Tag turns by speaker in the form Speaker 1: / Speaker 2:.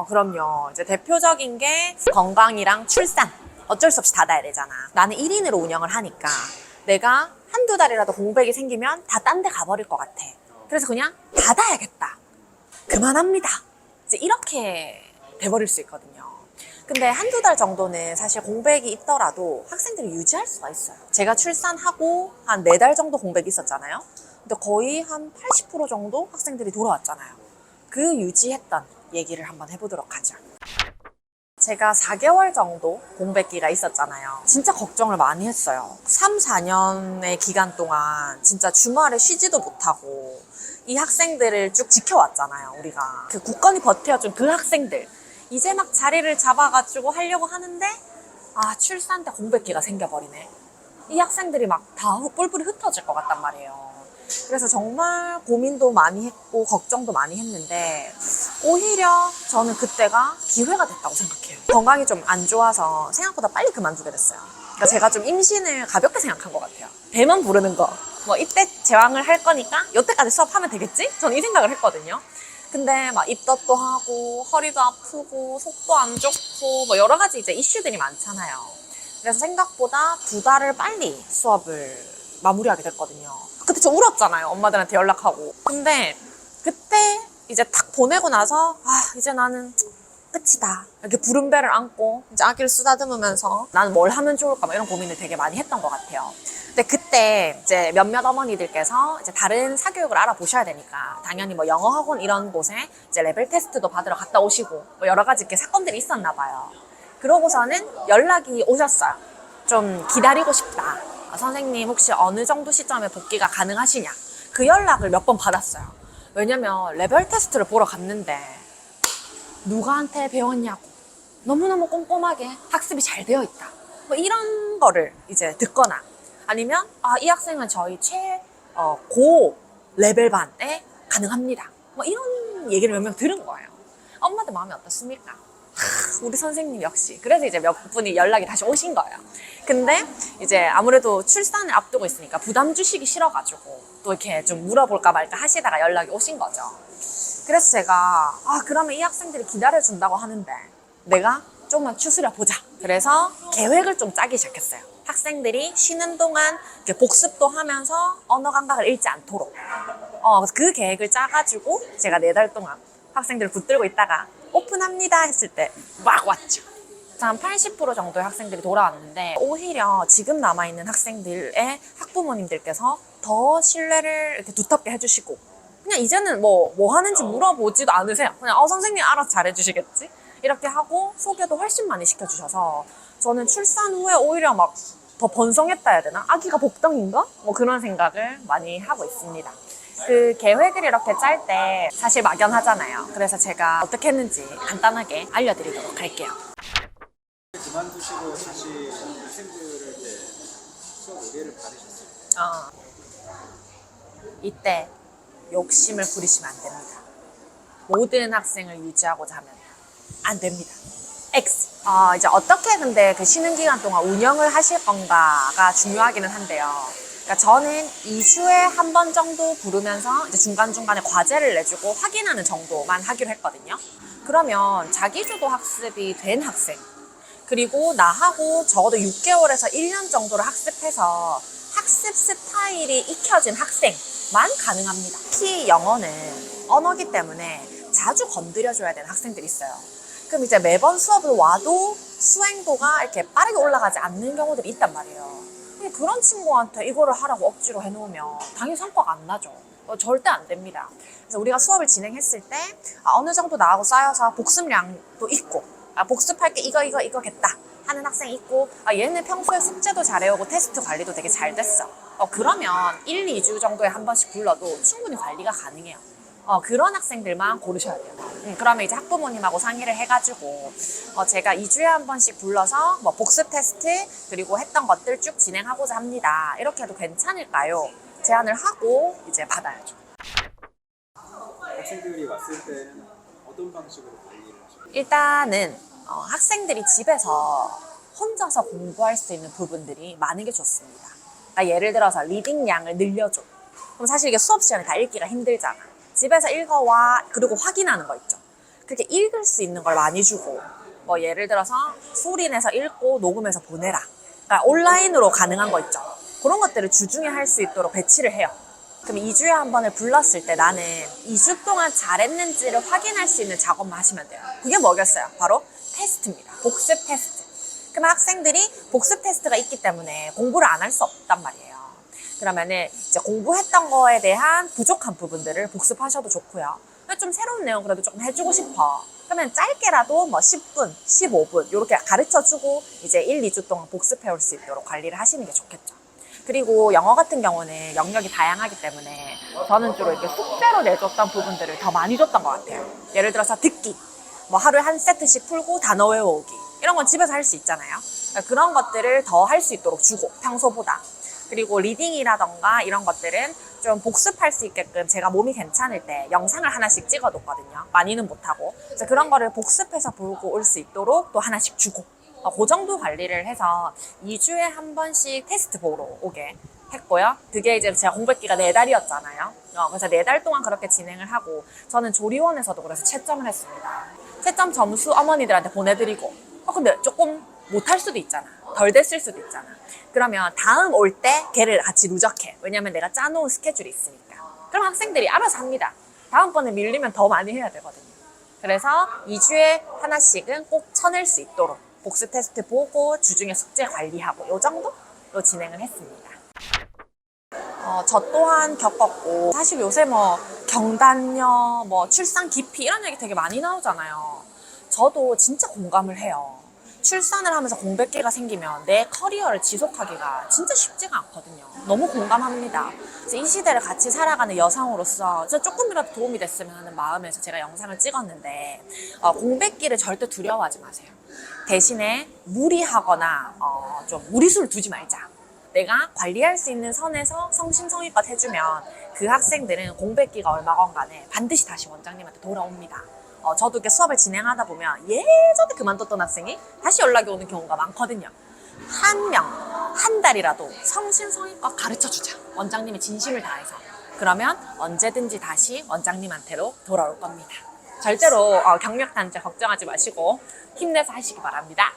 Speaker 1: 그럼요. 이제 대표적인 게 건강이랑 출산. 어쩔 수 없이 닫아야 되잖아. 나는 1인으로 운영을 하니까 내가 한두 달이라도 공백이 생기면 다 딴 데 가버릴 것 같아. 그래서 그냥 닫아야겠다. 그만합니다. 이제 이렇게 돼버릴 수 있거든요. 근데 한두 달 정도는 사실 공백이 있더라도 학생들이 유지할 수가 있어요. 제가 출산하고 한 4달 정도 공백이 있었잖아요. 근데 거의 한 80% 정도 학생들이 돌아왔잖아요. 그 유지했던 얘기를 한번 해보도록 하죠. 제가 4개월 정도 공백기가 있었잖아요. 진짜 걱정을 많이 했어요. 3, 4년의 기간 동안 진짜 주말에 쉬지도 못하고 이 학생들을 쭉 지켜왔잖아요, 우리가. 그 굳건히 버텨준 그 학생들. 이제 막 자리를 잡아가지고 하려고 하는데 출산 때 공백기가 생겨버리네. 이 학생들이 막 다 뿔뿔이 흩어질 것 같단 말이에요. 그래서 정말 고민도 많이 했고 걱정도 많이 했는데 오히려 저는 그때가 기회가 됐다고 생각해요. 건강이 좀 안 좋아서 생각보다 빨리 그만두게 됐어요. 그러니까 제가 좀 임신을 가볍게 생각한 것 같아요. 배만 부르는 거. 뭐 이때 제왕을 할 거니까 이때까지 수업하면 되겠지? 저는 이 생각을 했거든요. 근데 막 입덧도 하고 허리도 아프고 속도 안 좋고 뭐 여러 가지 이제 이슈들이 많잖아요. 그래서 생각보다 2달을 빨리 수업을 마무리하게 됐거든요. 그때 저 울었잖아요. 엄마들한테 연락하고. 근데 그때 이제 탁 보내고 나서 이제 나는 끝이다. 이렇게 부른 배를 안고 이제 아기를 쓰다듬으면서 나는 뭘 하면 좋을까 이런 고민을 되게 많이 했던 것 같아요. 근데 그때 이제 몇몇 어머니들께서 이제 다른 사교육을 알아보셔야 되니까 당연히 뭐 영어 학원 이런 곳에 이제 레벨 테스트도 받으러 갔다 오시고 뭐 여러 가지 이렇게 사건들이 있었나 봐요. 그러고서는 연락이 오셨어요. 좀 기다리고 싶다. 선생님 혹시 어느 정도 시점에 복귀가 가능하시냐. 그 연락을 몇 번 받았어요. 왜냐면 레벨 테스트를 보러 갔는데 누구한테 배웠냐고 너무너무 꼼꼼하게 학습이 잘 되어 있다. 뭐 이런 거를 이제 듣거나 아니면 이 학생은 저희 고 레벨 반에 가능합니다. 뭐 이런 얘기를 몇 명 들은 거예요. 엄마들 마음이 어떻습니까? 우리 선생님 역시. 그래서 이제 몇 분이 연락이 다시 오신 거예요. 근데 이제 아무래도 출산을 앞두고 있으니까 부담 주시기 싫어가지고 또 이렇게 좀 물어볼까 말까 하시다가 연락이 오신 거죠. 그래서 제가 그러면 이 학생들이 기다려준다고 하는데 내가 조금만 추스려 보자. 그래서 계획을 좀 짜기 시작했어요. 학생들이 쉬는 동안 이렇게 복습도 하면서 언어 감각을 잃지 않도록 그 계획을 짜가지고 제가 4달 동안 학생들을 붙들고 있다가 오픈합니다 했을 때 막 왔죠. 한 80% 정도의 학생들이 돌아왔는데 오히려 지금 남아있는 학생들의 학부모님들께서 더 신뢰를 이렇게 두텁게 해주시고 그냥 이제는 뭐 하는지 물어보지도 않으세요. 그냥 선생님 알아서 잘해주시겠지? 이렇게 하고 소개도 훨씬 많이 시켜주셔서 저는 출산 후에 오히려 막 더 번성했다 해야 되나? 아기가 복덩인가? 뭐 그런 생각을 많이 하고 있습니다. 그 계획을 이렇게 짤 때 사실 막연하잖아요. 그래서 제가 어떻게 했는지 간단하게 알려드리도록 할게요.
Speaker 2: 그만두시고 다시 학생들한테 수업 의뢰를 받으셨어요?
Speaker 1: 이때 욕심을 부리시면 안 됩니다. 모든 학생을 유지하고자 하면 안 됩니다. X. 이제 어떻게 근데 그 쉬는 기간 동안 운영을 하실 건가가 중요하기는 한데요. 그러니까 저는 2주에 한 번 정도 부르면서 이제 중간중간에 과제를 내주고 확인하는 정도만 하기로 했거든요. 그러면 자기주도 학습이 된 학생, 그리고 나하고 적어도 6개월에서 1년 정도를 학습해서 학습 스타일이 익혀진 학생만 가능합니다. 특히 영어는 언어기 때문에 자주 건드려줘야 되는 학생들이 있어요. 그럼 이제 매번 수업을 와도 수행도가 이렇게 빠르게 올라가지 않는 경우들이 있단 말이에요. 그런 친구한테 이거를 하라고 억지로 해놓으면 당연히 성과가 안 나죠. 절대 안 됩니다. 그래서 우리가 수업을 진행했을 때 어느 정도 나하고 쌓여서 복습량도 있고 복습할 게 이거겠다 하는 학생이 있고 얘는 평소에 숙제도 잘해오고 테스트 관리도 되게 잘 됐어. 그러면 1, 2주 정도에 한 번씩 불러도 충분히 관리가 가능해요. 그런 학생들만 고르셔야 돼요. 그러면 이제 학부모님하고 상의를 해가지고 제가 2주에 한 번씩 불러서 뭐 복습 테스트 그리고 했던 것들 쭉 진행하고자 합니다. 이렇게 해도 괜찮을까요? 제안을 하고 이제 받아야죠.
Speaker 2: 학생들이 왔을 때는 어떤 방식으로 관리를 하시나요?
Speaker 1: 일단은 학생들이 집에서 혼자서 공부할 수 있는 부분들이 많은 게 좋습니다. 그러니까 예를 들어서 리딩량을 늘려줘. 그럼 사실 이게 수업 시간에 다 읽기가 힘들잖아. 집에서 읽어와 그리고 확인하는 거 있죠. 그렇게 읽을 수 있는 걸 많이 주고, 뭐 예를 들어서 소리내서 읽고 녹음해서 보내라. 그러니까 온라인으로 가능한 거 있죠. 그런 것들을 주중에 할 수 있도록 배치를 해요. 그럼 2주에 한 번을 불렀을 때 나는 2주 동안 잘했는지를 확인할 수 있는 작업만 하시면 돼요. 그게 뭐겠어요? 바로 테스트입니다. 복습 테스트. 그럼 학생들이 복습 테스트가 있기 때문에 공부를 안 할 수 없단 말이에요. 그러면은 이제 공부했던 거에 대한 부족한 부분들을 복습하셔도 좋고요. 좀 새로운 내용 그래도 조금 해주고 싶어. 그러면 짧게라도 뭐 10분, 15분 이렇게 가르쳐주고 이제 1, 2주 동안 복습해올 수 있도록 관리를 하시는 게 좋겠죠. 그리고 영어 같은 경우는 영역이 다양하기 때문에 저는 주로 이렇게 숙제로 내줬던 부분들을 더 많이 줬던 것 같아요. 예를 들어서 듣기, 뭐 하루에 한 세트씩 풀고 단어 외워오기 이런 건 집에서 할 수 있잖아요. 그러니까 그런 것들을 더 할 수 있도록 주고 평소보다. 그리고 리딩이라던가 이런 것들은 좀 복습할 수 있게끔 제가 몸이 괜찮을 때 영상을 하나씩 찍어뒀거든요. 많이는 못하고. 그래서 그런 거를 복습해서 보고 올 수 있도록 또 하나씩 주고. 그 정도 관리를 해서 2주에 한 번씩 테스트 보러 오게 했고요. 그게 이제 제가 공백기가 4달이었잖아요. 그래서 4달 동안 그렇게 진행을 하고 저는 조리원에서도 그래서 채점을 했습니다. 채점 점수 어머니들한테 보내드리고 근데 조금 못할 수도 있잖아. 덜 됐을 수도 있잖아. 그러면 다음 올 때 걔를 같이 누적해. 왜냐면 내가 짜놓은 스케줄이 있으니까. 그럼 학생들이 알아서 합니다. 다음번에 밀리면 더 많이 해야 되거든요. 그래서 2주에 하나씩은 꼭 쳐낼 수 있도록 복습 테스트 보고 주중에 숙제 관리하고 요 정도로 진행을 했습니다. 저 또한 겪었고 사실 요새 뭐 경단녀, 뭐 출산 기피 이런 얘기 되게 많이 나오잖아요. 저도 진짜 공감을 해요. 출산을 하면서 공백기가 생기면 내 커리어를 지속하기가 진짜 쉽지가 않거든요. 너무 공감합니다. 그래서 이 시대를 같이 살아가는 여성으로서 조금이라도 도움이 됐으면 하는 마음에서 제가 영상을 찍었는데 공백기를 절대 두려워하지 마세요. 대신에 무리하거나 좀 무리수를 두지 말자. 내가 관리할 수 있는 선에서 성심성의껏 해주면 그 학생들은 공백기가 얼마건 간에 반드시 다시 원장님한테 돌아옵니다. 저도 이렇게 수업을 진행하다 보면 예전에 그만뒀던 학생이 다시 연락이 오는 경우가 많거든요. 한 명, 한 달이라도 성심성의껏 가르쳐주자. 원장님의 진심을 다해서. 그러면 언제든지 다시 원장님한테로 돌아올 겁니다. 절대로 경력단체 걱정하지 마시고 힘내서 하시기 바랍니다.